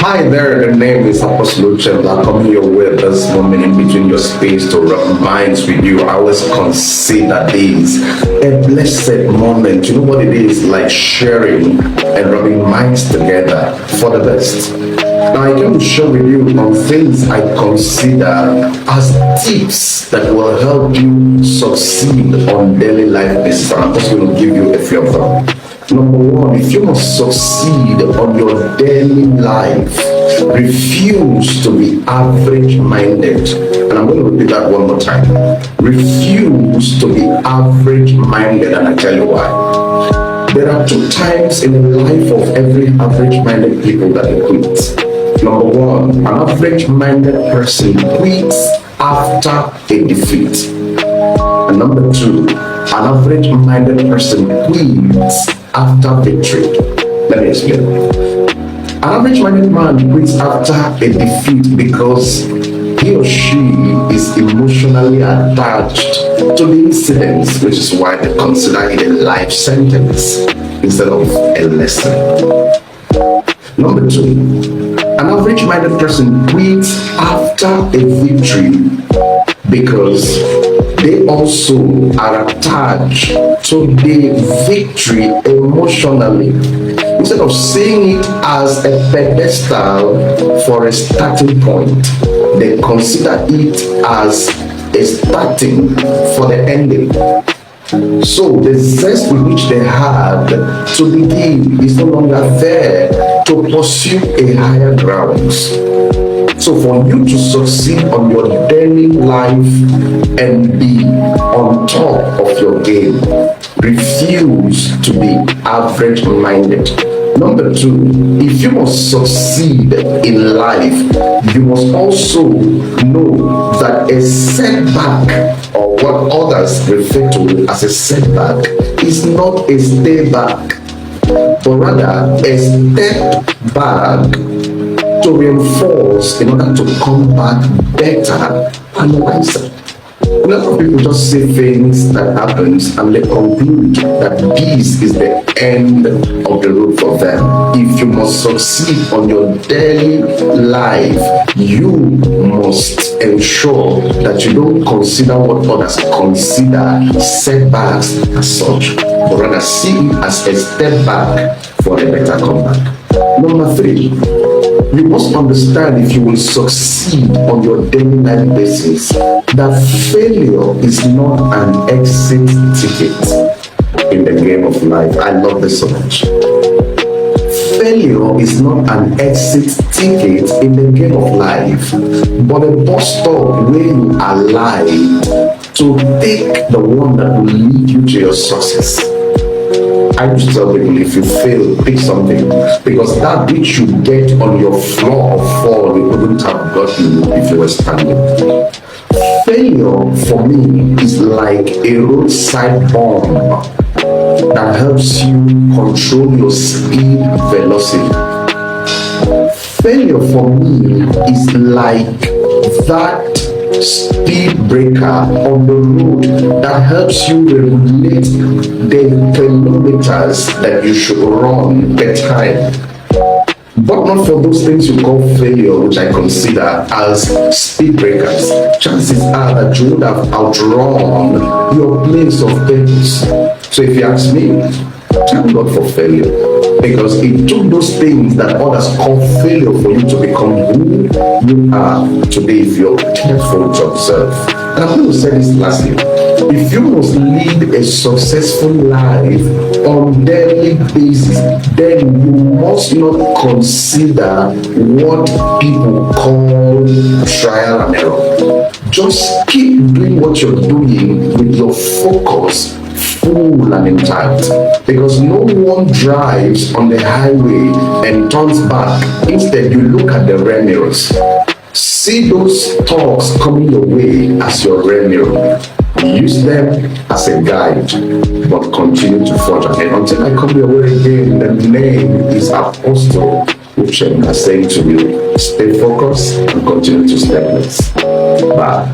Hi there, the name is Apostle Uchem. I'm coming your way this moment in between your space to rub minds with you. I always consider this a blessed moment. You know what it is? Like sharing and rubbing minds together for the best. Now I came to share with you on things I consider as tips that will help you succeed on daily life basis. And I'm just going to give you a few of them. Number one, if you must succeed on your daily life, refuse to be average-minded. And I'm going to repeat that one more time. Refuse to be average-minded, and I tell you why. There are two times in the life of every average-minded people that they quit. Number one, an average-minded person quits after a defeat. And number two, an average-minded person quits after victory. Let me explain. An average-minded man quits after a defeat because he or she is emotionally attached to the incidents, which is why they consider it a life sentence instead of a lesson. Number two, an average-minded person quits after a victory because they also are attached to the victory emotionally. Instead of seeing it as a pedestal for a starting point, they consider it as a starting for the ending. So the zest with which they had to begin is no longer there to pursue a higher grounds. So for you to succeed on your daily life and be on top of your game, refuse to be average-minded. Number two, if you must succeed in life, you must also know that a setback, or what others refer to as a setback, is not a stay back, but rather a step back to reinforce in order to come back better and wiser. A lot of people just say things that happens and they conclude that this is the end of the road for them. If you must succeed on your daily life, you must ensure that you don't consider what others consider setbacks as such, but rather see it as a step back for a better comeback. Number three, you must understand, if you will succeed on your daily life basis, that failure is not an exit ticket in the game of life. I love this so much. Failure is not an exit ticket in the game of life, but a bus stop where you are alive to take the one that will lead you to your success. I used to tell people, if you fail, pick something, because that which you get on your floor of fall, you wouldn't have gotten if you were standing. Failure for me is like a roadside bomb that helps you control your speed velocity. Failure for me is like that speed breaker on the road that helps you regulate the kilometers that you should run, the time. But not for those things you call failure, which I consider as speed breakers. Chances are that you would have outrun your place of purpose. So if you ask me, thank God for failure, because it took those things that others call failure for you to become who you are today, if you're careful to observe. And I'm going to say this lastly. If you must lead a successful life on daily basis, then you must not consider what people call trial and error. Just keep doing what you're doing with your focus full and intact, because no one drives on the highway and turns back. Instead, you look at the rear mirrors. See those talks coming your way as your rear mirror. Use them as a guide, but continue to forge ahead until I come your way again. The name is Apostle Uchem, saying to you, stay focused and continue to stay blessed. Bye.